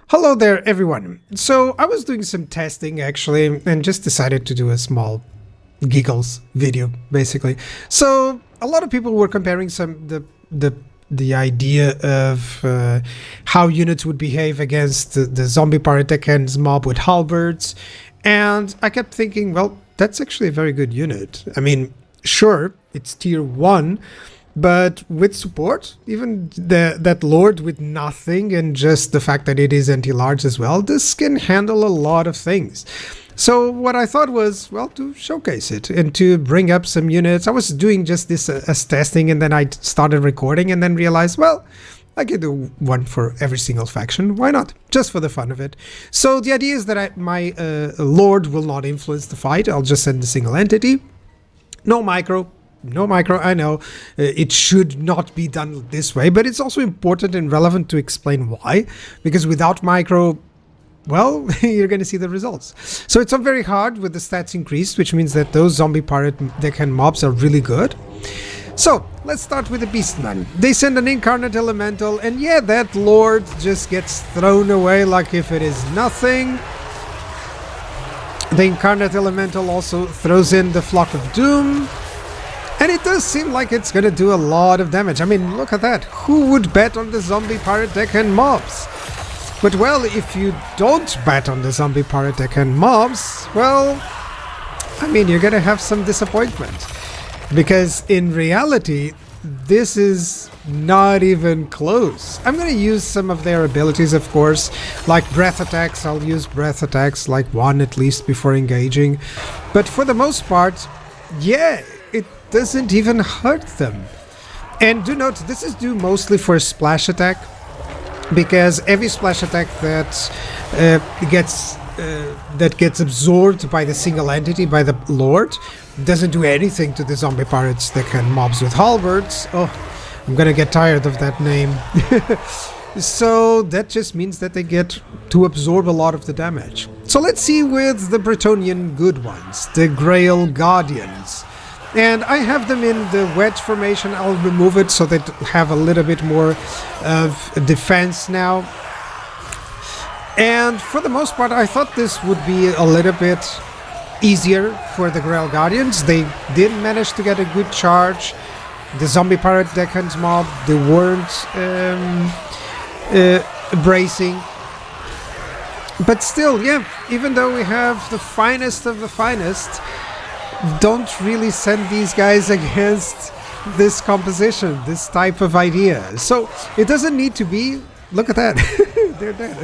Hello there, everyone. So I was doing some testing actually, and just decided to do a small giggles video, basically. So a lot of people were comparing the idea of how units would behave against the zombie Paratechans mob with Halberds, and I kept thinking, well, that's actually a very good unit. I mean, sure, it's tier 1, but with support, even that Lord with nothing and just the fact that it is anti-large as well, this can handle a lot of things. So what I thought was, well, to showcase it and to bring up some units. I was doing just this as testing, and then I started recording and then realized, well, I can do one for every single faction. Why not? Just for the fun of it. So the idea is that my Lord will not influence the fight. I'll just send a single entity. No micro, I know it should not be done this way, but it's also important and relevant to explain why, because without micro, well, you're going to see the results. So it's not very hard with the stats increased, which means that those zombie Paratechn mobs are really good. So let's start with the Beastman. They send an incarnate elemental, and yeah, that Lord just gets thrown away like if it is nothing. The incarnate elemental also throws in the Flock of Doom. And it does seem like it's going to do a lot of damage. I mean, look at that. Who would bet on the zombie Paratechn mobs? But well, if you don't bet on the zombie Paratechn mobs, well, I mean, you're going to have some disappointment. Because in reality, this is not even close. I'm going to use some of their abilities, of course, like breath attacks. I'll use breath attacks, like one at least before engaging. But for the most part, yeah, it doesn't even hurt them. And do note, this is due mostly for splash attack, because every splash attack that gets absorbed by the single entity, by the Lord, doesn't do anything to the zombie pirates that can mobs with Halberds. Oh, I'm gonna get tired of that name. So that just means that they get to absorb a lot of the damage. So let's see with the Bretonnian good ones, the Grail Guardians. And I have them in the wedge formation. I'll remove it so they have a little bit more of defense now. And for the most part, I thought this would be a little bit easier for the Grail Guardians. They did manage to get a good charge. The zombie Paratechn mob, they weren't bracing. But still, yeah, even though we have the finest of the finest, don't really send these guys against this composition, this type of idea. So it doesn't need to be, look at that, they're dead.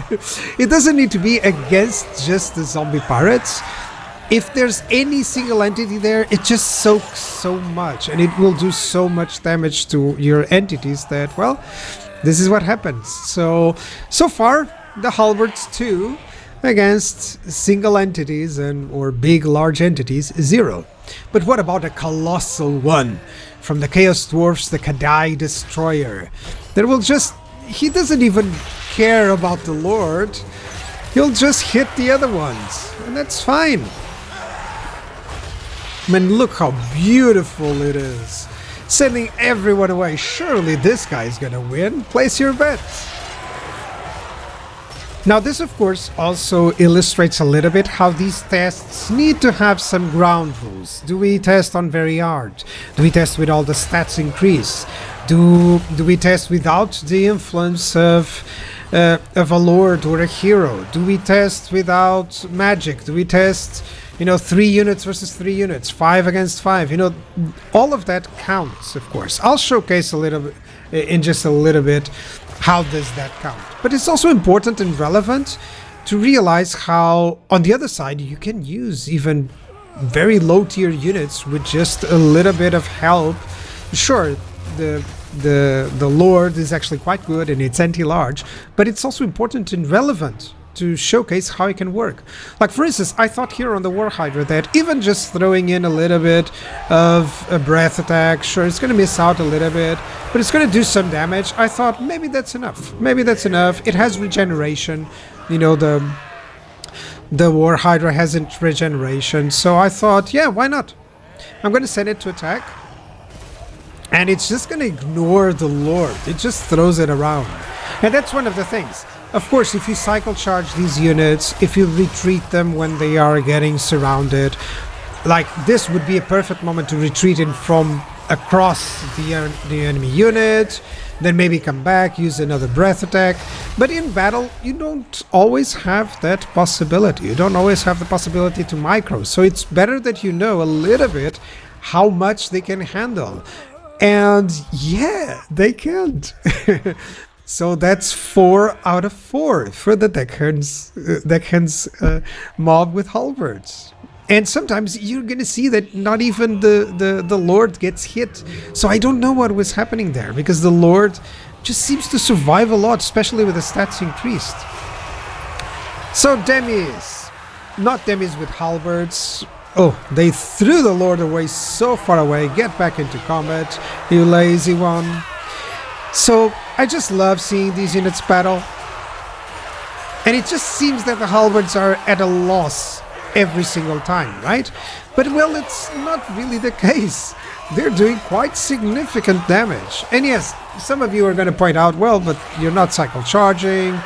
It doesn't need to be against just the zombie pirates. If there's any single entity there, it just soaks so much and it will do so much damage to your entities that, well, this is what happens. So far, the Halberds 2 against single entities or big large entities, 0. But what about a Colossal one from the Chaos Dwarfs, the Cathay Destroyer? That will just, he doesn't even care about the Lord, he'll just hit the other ones, and that's fine. I mean, look how beautiful it is, sending everyone away. Surely this guy's gonna win, place your bets. Now this of course also illustrates a little bit how these tests need to have some ground rules. Do we test on very hard? Do we test with all the stats increase? Do we test without the influence of a Lord or a hero? Do we test without magic? Do we test, 3 units versus 3 units, 5 against 5? All of that counts, of course. I'll showcase a little bit in just a little bit how does that count. But it's also important and relevant to realize how, on the other side, you can use even very low tier units with just a little bit of help. Sure, the Lord is actually quite good and it's anti-large, but it's also important and relevant to showcase how it can work. Like for instance, I thought here on the War Hydra that even just throwing in a little bit of a breath attack, sure, it's going to miss out a little bit, but it's going to do some damage. I thought maybe that's enough. Maybe that's enough. It has regeneration. The War Hydra hasn't regeneration, so I thought, yeah, why not? I'm going to send it to attack, and it's just going to ignore the Lord. It just throws it around. And that's one of the things. Of course, if you cycle charge these units, if you retreat them when they are getting surrounded, like this would be a perfect moment to retreat in from across the enemy unit, then maybe come back, use another breath attack. But in battle, you don't always have that possibility. You don't always have the possibility to micro. So it's better that you know a little bit how much they can handle. And yeah, they can't. So that's 4 out of 4 for the deckhands mob with halberds. And sometimes you're gonna see that not even the Lord gets hit. So I don't know what was happening there, because the Lord just seems to survive a lot, especially with the stats increased. So demis, not demis with halberds. Oh, they threw the Lord away so far away. Get back into combat, you lazy one. So I just love seeing these units battle. And it just seems that the halberds are at a loss every single time, right? But well, it's not really the case. They're doing quite significant damage. And yes, some of you are going to point out, well, but you're not cycle charging.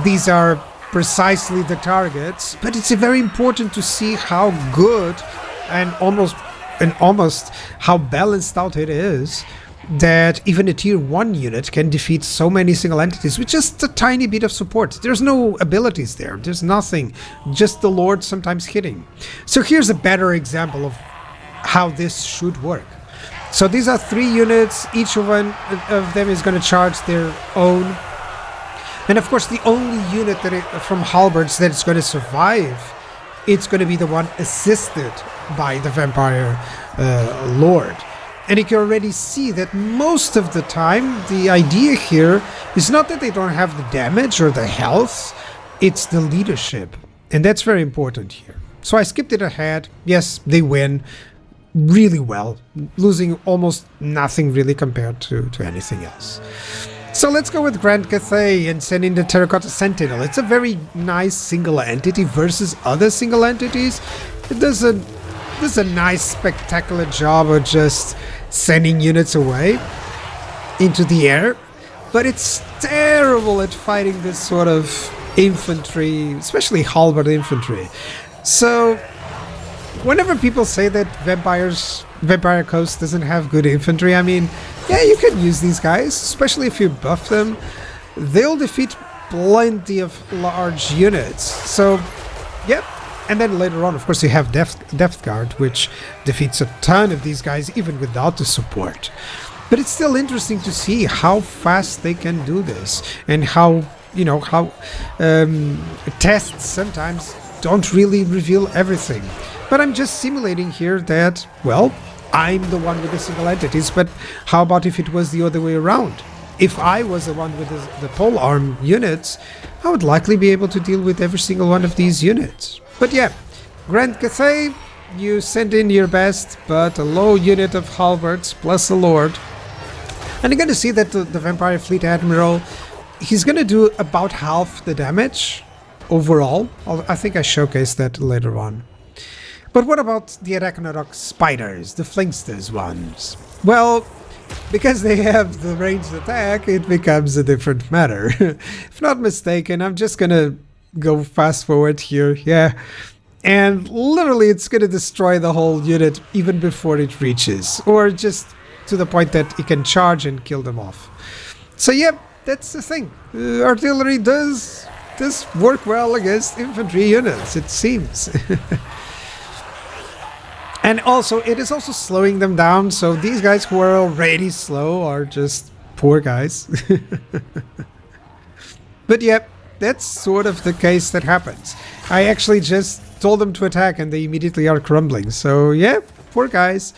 These are precisely the targets. But it's very important to see how good and almost how balanced out it is, that even a tier 1 unit can defeat so many single entities with just a tiny bit of support. There's no abilities there. There's nothing. Just the Lord sometimes hitting. So here's a better example of how this should work. So these are 3 units. Each of them is going to charge their own. And of course, the only unit from halberds that is going to survive, it's going to be the one assisted by the vampire Lord. And you can already see that most of the time, the idea here is not that they don't have the damage or the health, it's the leadership. And that's very important here. So I skipped it ahead. Yes, they win really well, losing almost nothing really compared to anything else. So let's go with Grand Cathay and send in the Terracotta Sentinel. It's a very nice single entity versus other single entities. It does a nice spectacular job of just sending units away into the air, but it's terrible at fighting this sort of infantry, especially halberd infantry. So whenever people say that Vampire Coast doesn't have good infantry, I mean, yeah, you can use these guys, especially if you buff them. They'll defeat plenty of large units. So yep. And then later on, of course, you have Depth Guard, which defeats a ton of these guys, even without the support. But it's still interesting to see how fast they can do this, and how, tests sometimes don't really reveal everything. But I'm just simulating here that, well, I'm the one with the single entities, but how about if it was the other way around? If I was the one with the pole arm units, I would likely be able to deal with every single one of these units. But yeah, Grand Cathay, you send in your best, but a low unit of halberds plus a Lord. And you're going to see that the Vampire Fleet Admiral, he's going to do about half the damage overall. I think I showcased that later on. But what about the Arachnodox Spiders, the Flinksters ones? Well, because they have the ranged attack, it becomes a different matter. If not mistaken, I'm just going to go fast forward here, yeah, and literally it's gonna destroy the whole unit even before it reaches, or just to the point that it can charge and kill them off. So yeah, that's the thing. Artillery does work well against infantry units, it seems. And also, it is also slowing them down, so these guys who are already slow are just poor guys. But yeah, that's sort of the case that happens. I actually just told them to attack and they immediately are crumbling. So yeah, poor guys.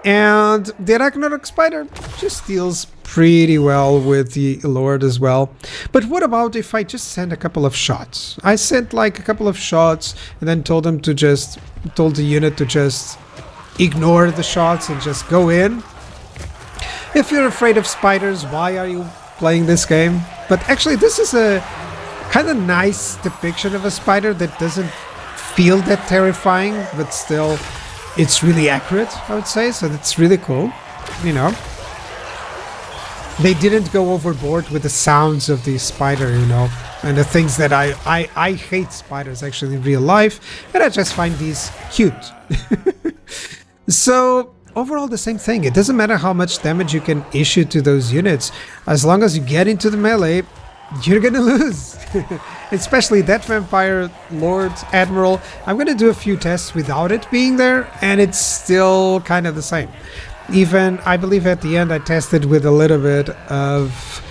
And the Arachnodox Spider just deals pretty well with the Lord as well. But what about if I just send a couple of shots? I sent like a couple of shots and then told the unit to just ignore the shots and just go in. If you're afraid of spiders, why are you playing this game? But actually, this is a kind of nice depiction of a spider that doesn't feel that terrifying, but still it's really accurate, I would say. So that's really cool, They didn't go overboard with the sounds of the spider, and the things that I hate spiders actually in real life, and I just find these cute. So overall the same thing. It doesn't matter how much damage you can issue to those units. As long as you get into the melee, you're gonna lose. Especially that Vampire Lord Admiral. I'm gonna do a few tests without it being there, and it's still kind of the same. Even, I believe at the end I tested with a little bit of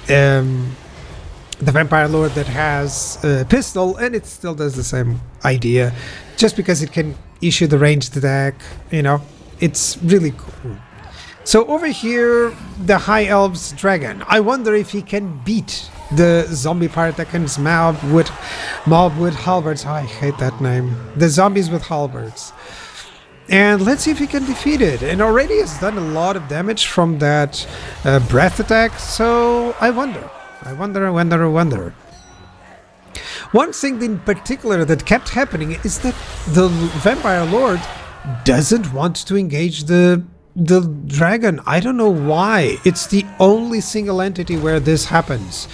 the Vampire Lord that has a pistol, and it still does the same idea. Just because it can issue the ranged attack, you know, it's really cool. So over here, the High Elves Dragon. I wonder if he can beat the zombie pirate that can mob with halberds. Oh, I hate that name. The zombies with halberds. And let's see if he can defeat it. And already has done a lot of damage from that breath attack. So I wonder. One thing in particular that kept happening is that the Vampire Lord doesn't want to engage the dragon. I don't know why. It's the only single entity where this happens.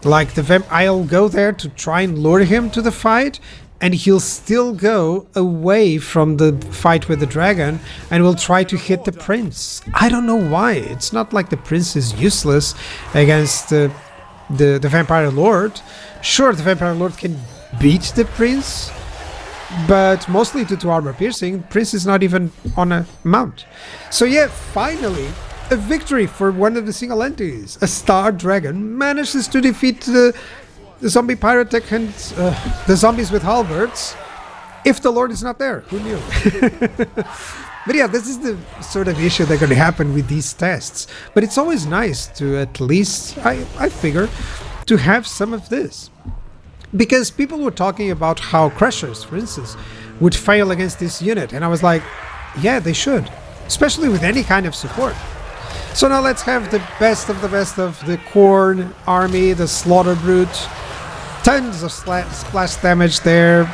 Like I'll go there to try and lure him to the fight, and he'll still go away from the fight with the dragon and will try to hit the prince. I don't know why. It's not like the prince is useless against the Vampire Lord. Sure, the Vampire Lord can beat the prince, but mostly due to armor piercing, Prince is not even on a mount. So yeah, finally, a victory for one of the single entities. A Star Dragon manages to defeat the zombie pirate that can, the zombies with halberds, if the Lord is not there. Who knew? But yeah, this is the sort of issue that's going to happen with these tests. But it's always nice to at least, I figure, to have some of this. Because people were talking about how Crushers, for instance, would fail against this unit. And I was like, yeah, they should. Especially with any kind of support. So now let's have the best of the Khorne army, the Slaughter Brute. Tons of splash damage there.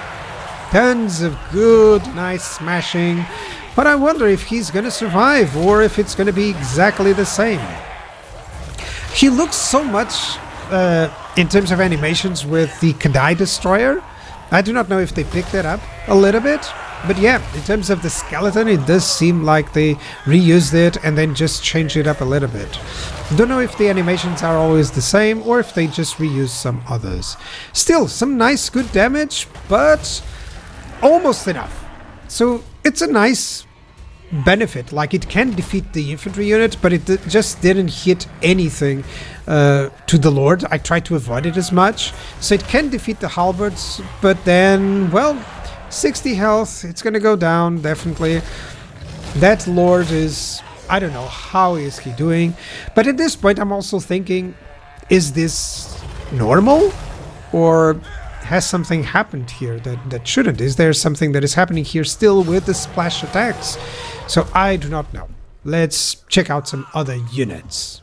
Tons of good, nice smashing. But I wonder if he's gonna survive or if it's gonna be exactly the same. He looks so much in terms of animations with the Cathay Destroyer. I do not know if they picked that up a little bit, but yeah, in terms of the skeleton, it does seem like they reused it and then just changed it up a little bit. Don't know if the animations are always the same or if they just reuse some others. Still, some nice good damage, but almost enough. So it's a nice benefit. Like, it can defeat the infantry unit, but it just didn't hit anything to the Lord. I tried to avoid it as much. So it can defeat the Halberds, but then, well, 60 health, it's gonna go down, definitely. That Lord is, I don't know, how is he doing? But at this point, I'm also thinking, is this normal? Or has something happened here that shouldn't? Is there something that is happening here still with the splash attacks? So I do not know. Let's check out some other units.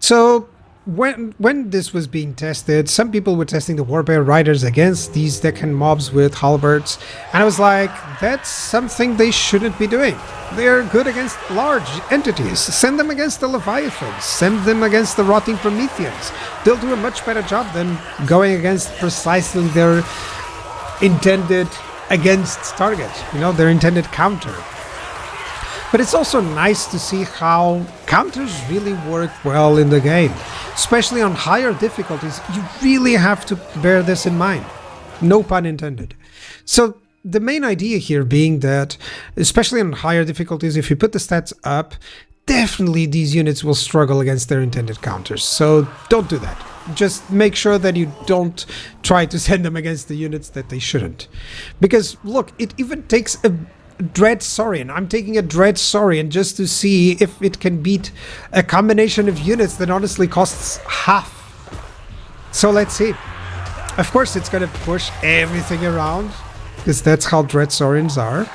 So when this was being tested, some people were testing the Warbear Riders against these Deccan mobs with halberds, and I was like, that's something they shouldn't be doing. They're good against large entities. Send them against the Leviathans. Send them against the Rotting Prometheans. They'll do a much better job than going against precisely their intended against target, you know, their intended counter. But it's also nice to see how counters really work well in the game. Especially on higher difficulties, you really have to bear this in mind. No pun intended. So the main idea here being that, especially on higher difficulties, if you put the stats up, definitely these units will struggle against their intended counters. So don't do that. Just make sure that you don't try to send them against the units that they shouldn't. Because look, it even takes a Dread Saurian. I'm taking a Dread Saurian just to see if it can beat a combination of units that honestly costs half. So let's see. Of course it's gonna push everything around, because that's how Dread Saurians are.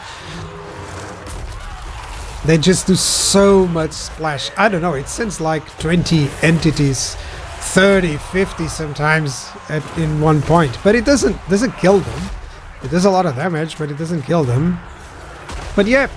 They just do so much splash. I don't know, it sends like 20 entities, 30, 50 sometimes in one point. But it doesn't kill them. It does a lot of damage, but it doesn't kill them. But yeah.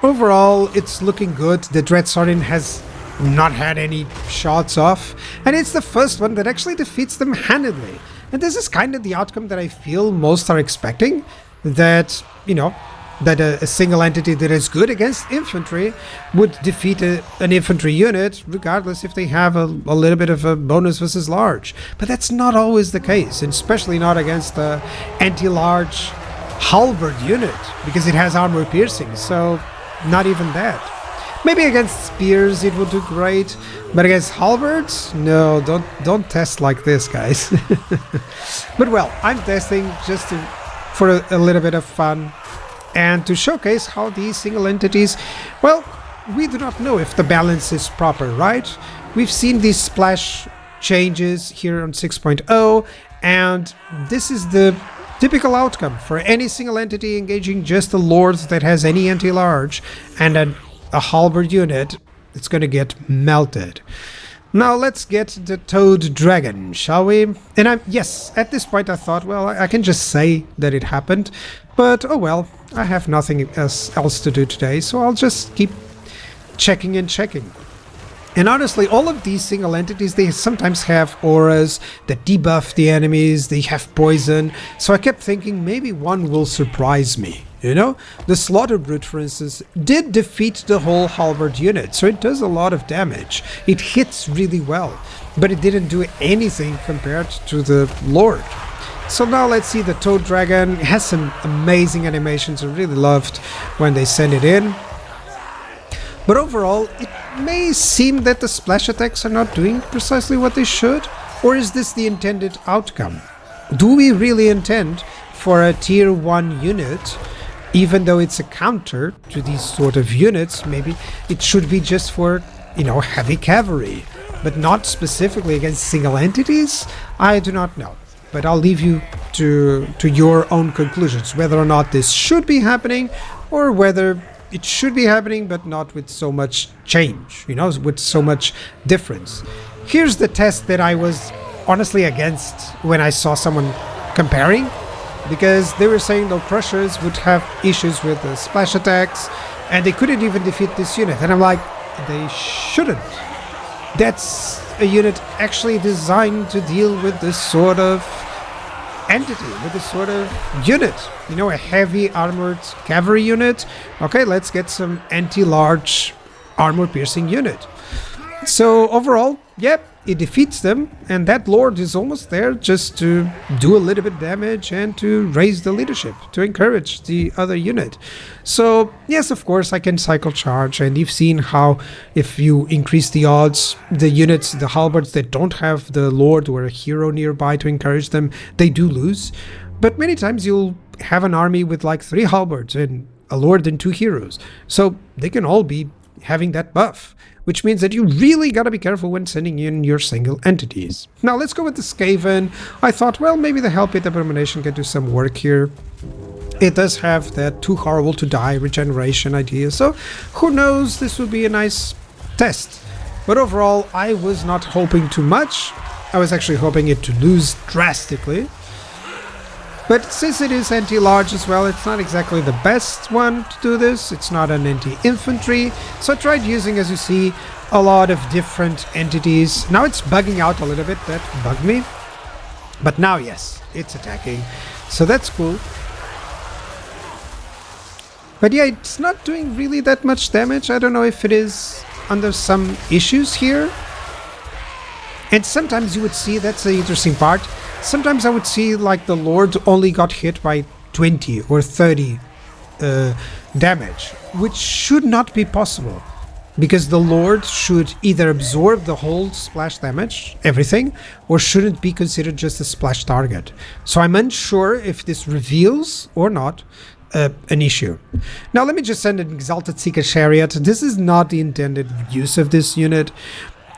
overall, it's looking good. The Dread Saurian has not had any shots off, and it's the first one that actually defeats them handedly. And this is kind of the outcome that I feel most are expecting, that, you know, that a single entity that is good against infantry would defeat an infantry unit, regardless if they have a little bit of a bonus versus large. But that's not always the case, and especially not against the anti-large Halberd unit, because it has armor piercing, so not even that. Maybe against spears it would do great, but against halberds, no, don't test like this, guys. But well, I'm testing just for a little bit of fun, and to showcase how these single entities, well, we do not know if the balance is proper, right? We've seen these splash changes here on 6.0, and this is the typical outcome for any single entity engaging just a lord that has any anti-large and a halberd unit. It's going to get melted. Now let's get the Toad Dragon, shall we? And yes, at this point I thought, well, I can just say that it happened, but oh well, I have nothing else to do today, so I'll just keep checking and checking. And honestly, all of these single entities, they sometimes have auras that debuff the enemies, they have poison, so I kept thinking maybe one will surprise me. You know, the Slaughter Brute, for instance, did defeat the whole Halberd unit, so it does a lot of damage. It hits really well, but it didn't do anything compared to the Lord. So now let's see the Toad Dragon. It has some amazing animations. I really loved when they sent it in. But overall, it may seem that the splash attacks are not doing precisely what they should, or is this the intended outcome? Do we really intend for a tier 1 unit, even though it's a counter to these sort of units, maybe it should be just for, you know, heavy cavalry, but not specifically against single entities? I do not know. But I'll leave you to your own conclusions, whether or not this should be happening, or whether it should be happening, but not with so much change, you know, with so much difference. Here's the test that I was honestly against when I saw someone comparing, because they were saying the Crushers would have issues with the splash attacks, and they couldn't even defeat this unit. And I'm like, they shouldn't. That's a unit actually designed to deal with this sort of entity, with this sort of unit. You know, a heavy armored cavalry unit. Okay, let's get some anti-large armor-piercing unit. So overall, yep, it defeats them, and that lord is almost there just to do a little bit damage and to raise the leadership, to encourage the other unit. So yes, of course, I can cycle charge, and you've seen how if you increase the odds, the units, the halberds that don't have the lord or a hero nearby to encourage them, they do lose. But many times you'll have an army with like 3 halberds and a lord and 2 heroes, so they can all be having that buff, which means that you really gotta be careful when sending in your single entities. Now let's go with the Skaven. I thought, well, maybe the Hell Pit Abomination can do some work here. It does have that too horrible to die regeneration idea, so who knows, this would be a nice test. But overall, I was not hoping too much. I was actually hoping it to lose drastically. But since it is anti-large as well, it's not exactly the best one to do this. It's not an anti-infantry. So I tried using, as you see, a lot of different entities. Now it's bugging out a little bit. That bugged me. But now, yes, it's attacking. So that's cool. But yeah, it's not doing really that much damage. I don't know if it is under some issues here. And sometimes you would see, that's the interesting part, sometimes I would see like the Lord only got hit by 20 or 30 damage, which should not be possible, because the Lord should either absorb the whole splash damage, everything, or shouldn't be considered just a splash target. So I'm unsure if this reveals or not an issue. Now let me just send an Exalted Seeker Chariot. This is not the intended use of this unit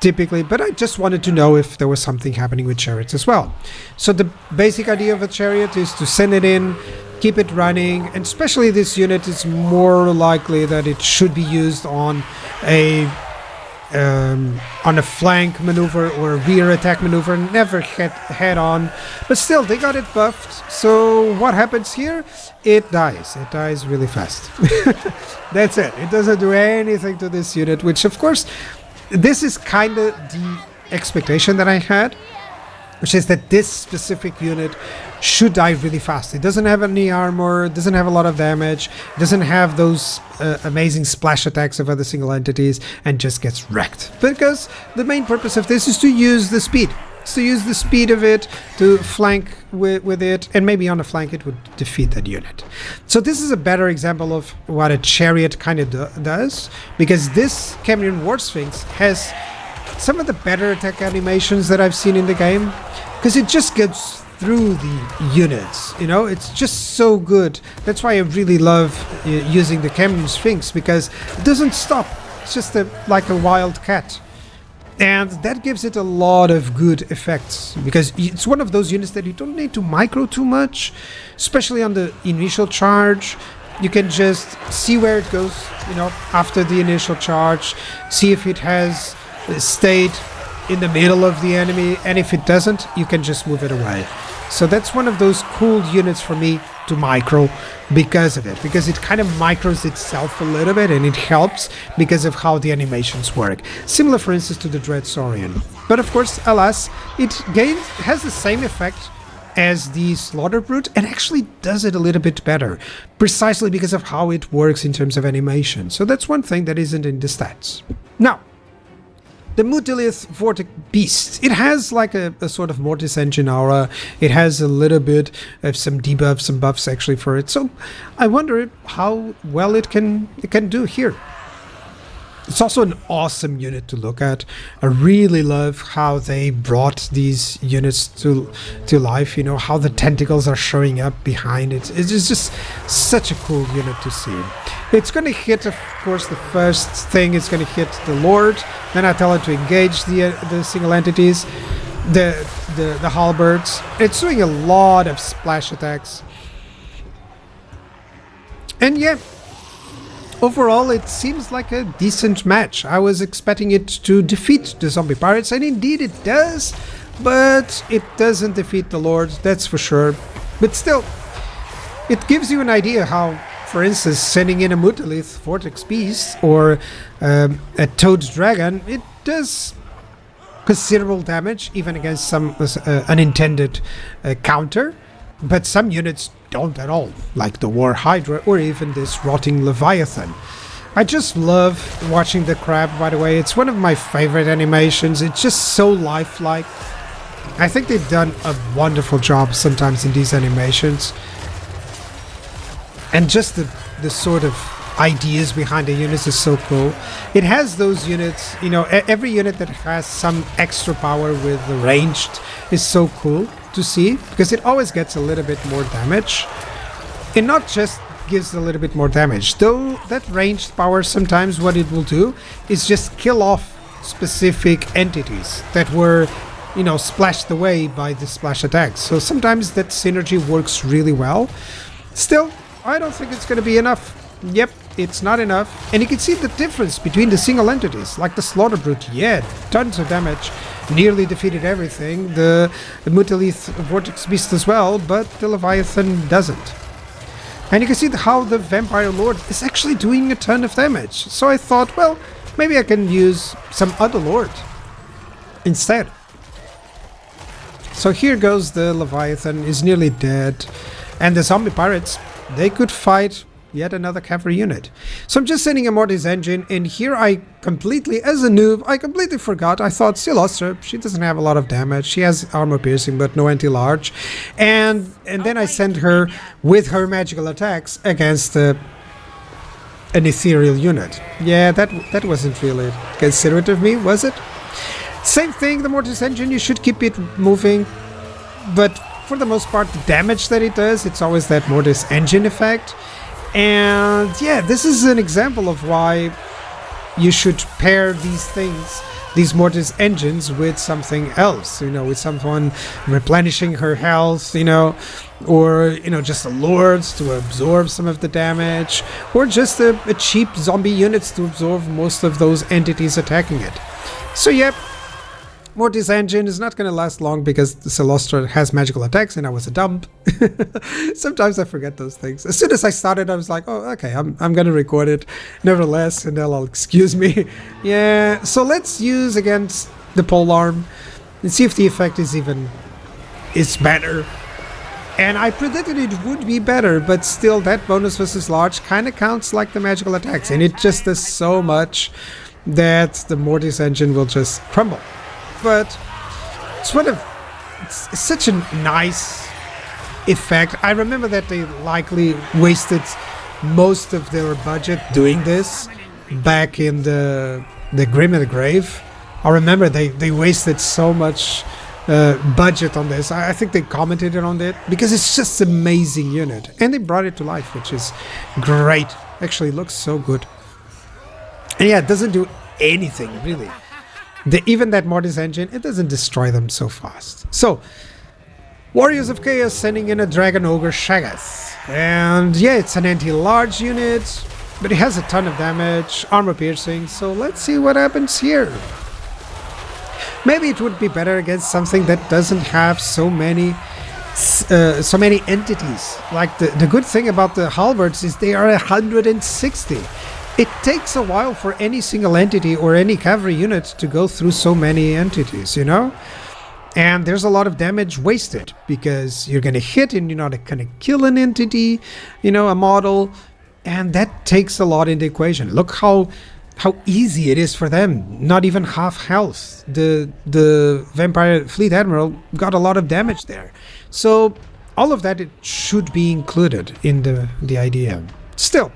typically, but I just wanted to know if there was something happening with chariots as well. So the basic idea of a chariot is to send it in, keep it running, and especially this unit is more likely that it should be used on a on a flank maneuver or a rear attack maneuver, never hit head on, but still they got it buffed. So what happens here? It dies really fast. That's it. It doesn't do anything to this unit, which of course this is kind of the expectation that I had, which is that this specific unit should die really fast. It doesn't have any armor, doesn't have a lot of damage, doesn't have those amazing splash attacks of other single entities, and just gets wrecked. Because the main purpose of this is to use the speed. It's to use the speed of it, to flank with it, and maybe on a flank it would defeat that unit. So this is a better example of what a chariot kind of does, because this Cameron War Sphinx has some of the better attack animations that I've seen in the game, because it just gets through the units, you know, it's just so good. That's why I really love using the Cameron Sphinx, because it doesn't stop. It's just like a wild cat. And that gives it a lot of good effects, because it's one of those units that you don't need to micro too much, especially on the initial charge. You can just see where it goes, you know, after the initial charge, see if it has stayed in the middle of the enemy, and if it doesn't, you can just move it away. So that's one of those cool units for me to micro because of it, because it kind of micros itself a little bit, and it helps because of how the animations work. Similar, for instance, to the Dread Saurian. But of course, alas, it has the same effect as the Slaughter Brute, and actually does it a little bit better, precisely because of how it works in terms of animation. So that's one thing that isn't in the stats. Now, the Mutilith Vortex Beast, it has like a sort of Mortis Engine aura. It has a little bit of some debuffs, some buffs actually for it. So I wonder how well it can do here. It's also an awesome unit to look at. I really love how they brought these units to life, you know, how the tentacles are showing up behind it. It's just such a cool unit to see. It's going to hit, of course, the first thing is going to hit the Lord. Then I tell it to engage the single entities, the Halberds. It's doing a lot of splash attacks. And yeah, overall, it seems like a decent match. I was expecting it to defeat the zombie pirates, and indeed it does, but it doesn't defeat the Lord, that's for sure. But still, it gives you an idea how, for instance, sending in a Mutilith Vortex Beast or a Toad Dragon, it does considerable damage, even against some unintended counter, but some units don't at all, like the War Hydra or even this Rotting Leviathan. I just love watching the crab, by the way. It's one of my favorite animations. It's just so lifelike. I think they've done a wonderful job sometimes in these animations. And just the sort of ideas behind the units is so cool. It has those units, you know, every unit that has some extra power with the ranged is so cool to see, because it always gets a little bit more damage. It not just gives a little bit more damage, though that ranged power sometimes what it will do is just kill off specific entities that were, you know, splashed away by the splash attacks. So sometimes that synergy works really well. Still, I don't think it's going to be enough. Yep, it's not enough. And you can see the difference between the single entities, like the Slaughter Brute, yeah, tons of damage, nearly defeated everything. The Mutilith Vortex Beast as well, but the Leviathan doesn't. And you can see how the Vampire Lord is actually doing a ton of damage. So I thought, well, maybe I can use some other Lord instead. So here goes the Leviathan, is nearly dead. And the zombie pirates, they could fight yet another cavalry unit. So I'm just sending a Mortis Engine, and here I completely, as a noob, I completely forgot. I thought Silastra, she doesn't have a lot of damage. She has armor piercing, but no anti-large. And then I send her with her magical attacks against an ethereal unit. Yeah, that wasn't really considerate of me, was it? Same thing, the Mortis Engine, you should keep it moving, but for the most part, the damage that it does, it's always that Mortis Engine effect. And yeah, this is an example of why you should pair these things these Mortis engines with something else, with someone replenishing her health, or, just a lord to absorb some of the damage, or just a cheap zombie units to absorb most of those entities attacking it. So yep, Mortis Engine is not going to last long because the Colossal has magical attacks and I was a dump. Sometimes I forget those things. As soon as I started, I was like, oh, okay, I'm going to record it nevertheless, and they'll excuse me. Yeah, so let's use against the polearm and see if the effect is better. And I predicted it would be better, but still that bonus versus large kind of counts like the magical attacks, and it just does so much that the Mortis Engine will just crumble. But it's such a nice effect. I remember that they likely wasted most of their budget doing this back in the Grim and the Grave. I remember they wasted so much budget on this. I think they commented on it because it's just an amazing unit, and they brought it to life, which is great. Actually, it looks so good. And yeah, it doesn't do anything really. Even that Mortis Engine, it doesn't destroy them so fast. So, Warriors of Chaos sending in a Dragon Ogre Shaggoth. And yeah, it's an anti-large unit, but it has a ton of damage, armor piercing, so let's see what happens here. Maybe it would be better against something that doesn't have so many entities. Like the good thing about the Halberds is they are 160. It takes a while for any single entity or any cavalry unit to go through so many entities, And there's a lot of damage wasted because you're going to hit and you're not going to kill an entity, a model. And that takes a lot in the equation. Look how easy it is for them. Not even half health. The Vampire Fleet Admiral got a lot of damage there. So all of that, it should be included in the idea. Still,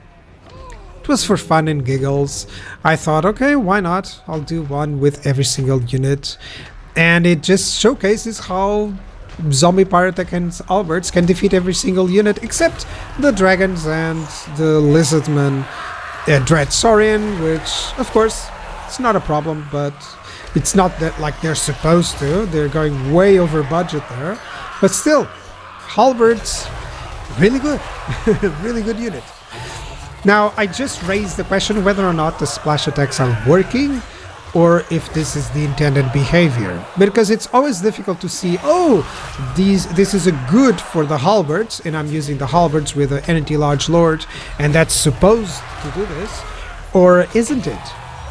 it was for fun and giggles. I thought, okay, why not? I'll do one with every single unit. And it just showcases how zombie pirate and Halberds can defeat every single unit except the dragons and the lizardmen. Dread Saurian, which, of course, it's not a problem, but it's not that like they're supposed to. They're going way over budget there. But still, Halberds, really good. Really good unit. Now, I just raised the question whether or not the splash attacks are working or if this is the intended behavior. Because it's always difficult to see, this is a good for the Halberds, and I'm using the Halberds with an anti-large lord, and that's supposed to do this, or isn't it?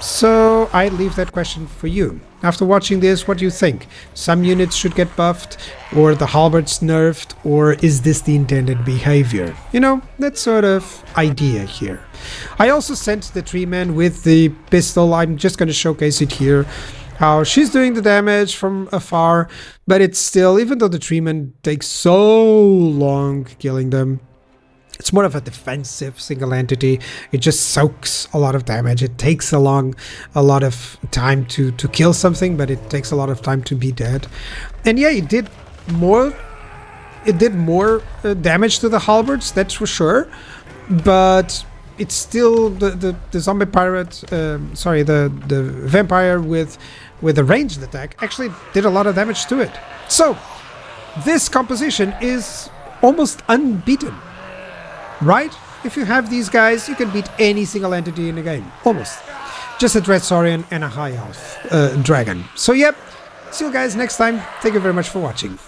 So I leave that question for you. After watching this, what do you think? Some units should get buffed, or the Halberds nerfed, or is this the intended behavior? That sort of idea here. I also sent the tree man with the pistol. I'm just going to showcase it here. How she's doing the damage from afar, but it's still, even though the tree man takes so long killing them, it's more of a defensive single entity. It just soaks a lot of damage. It takes a lot of time to kill something, but it takes a lot of time to be dead. And yeah, it did more damage to the Halberds, that's for sure. But it's still the zombie pirate, the vampire with a ranged attack actually did a lot of damage to it. So this composition is almost unbeaten. Right? If you have these guys, you can beat any single entity in the game. Almost. Just a Dread Saurian and a high elf dragon. So yep, see you guys next time. Thank you very much for watching.